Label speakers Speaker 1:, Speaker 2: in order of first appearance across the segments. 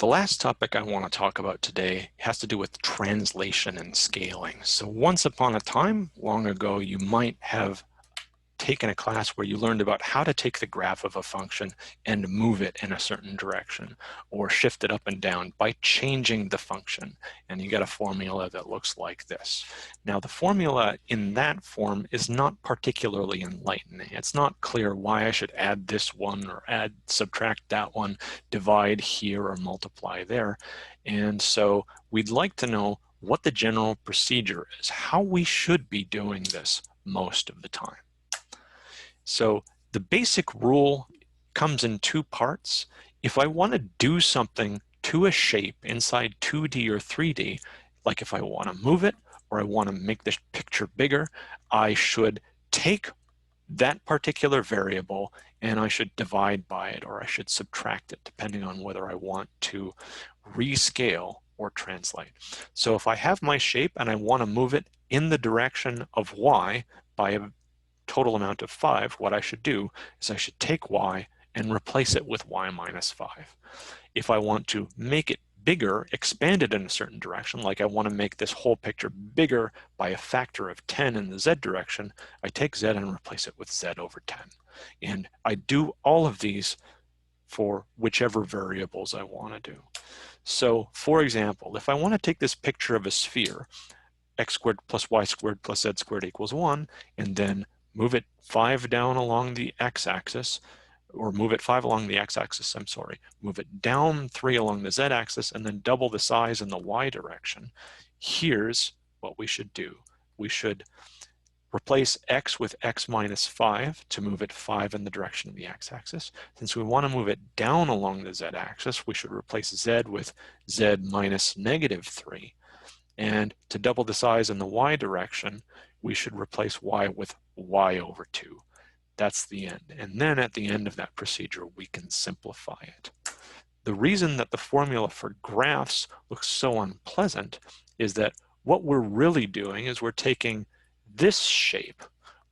Speaker 1: The last topic I want to talk about today has to do with translation and scaling. So once upon a time, long ago, you might have taken a class where you learned about how to take the graph of a function and move it in a certain direction or shift it up and down by changing the function. And you get a formula that looks like this. Now the formula in that form is not particularly enlightening. It's not clear why I should add this one or subtract that one, divide here or multiply there. And so we'd like to know what the general procedure is, how we should be doing this most of the time. So the basic rule comes in two parts. If I want to do something to a shape inside 2D or 3D, like if I want to move it or I want to make this picture bigger, I should take that particular variable and I should divide by it or I should subtract it depending on whether I want to rescale or translate. So if I have my shape and I want to move it in the direction of y by a total amount of 5, what I should do is I should take y and replace it with y minus 5. If I want to make it bigger, expand it in a certain direction, like I want to make this whole picture bigger by a factor of 10 in the z direction, I take z and replace it with z over 10. And I do all of these for whichever variables I want to do. So for example, if I want to take this picture of a sphere, x squared plus y squared plus z squared equals 1, and then move it 5 down along the x-axis, or move it 5 along the x-axis, I'm sorry, move it down 3 along the z-axis, and then double the size in the y direction. Here's what we should do. We should replace x with x minus 5 to move it 5 in the direction of the x-axis. Since we want to move it down along the z-axis, we should replace z with z minus negative 3. And to double the size in the y direction, we should replace y with y over 2. That's the end. And then at the end of that procedure, we can simplify it. The reason that the formula for graphs looks so unpleasant is that what we're really doing is we're taking this shape,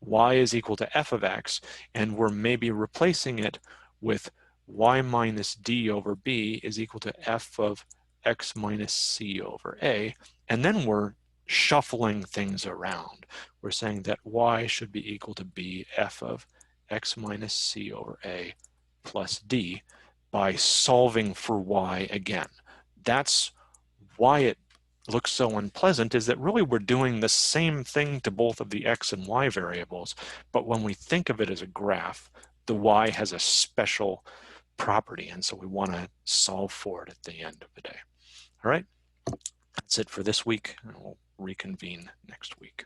Speaker 1: y is equal to f of x, and we're maybe replacing it with y minus d over b is equal to f of x minus c over a, and then we're shuffling things around. We're saying that y should be equal to b f of x minus c over a plus d by solving for y again. That's why it looks so unpleasant, is that really we're doing the same thing to both of the x and y variables, but when we think of it as a graph, the y has a special property, and so we want to solve for it at the end of the day. All right, that's it for this week, and we'll reconvene next week.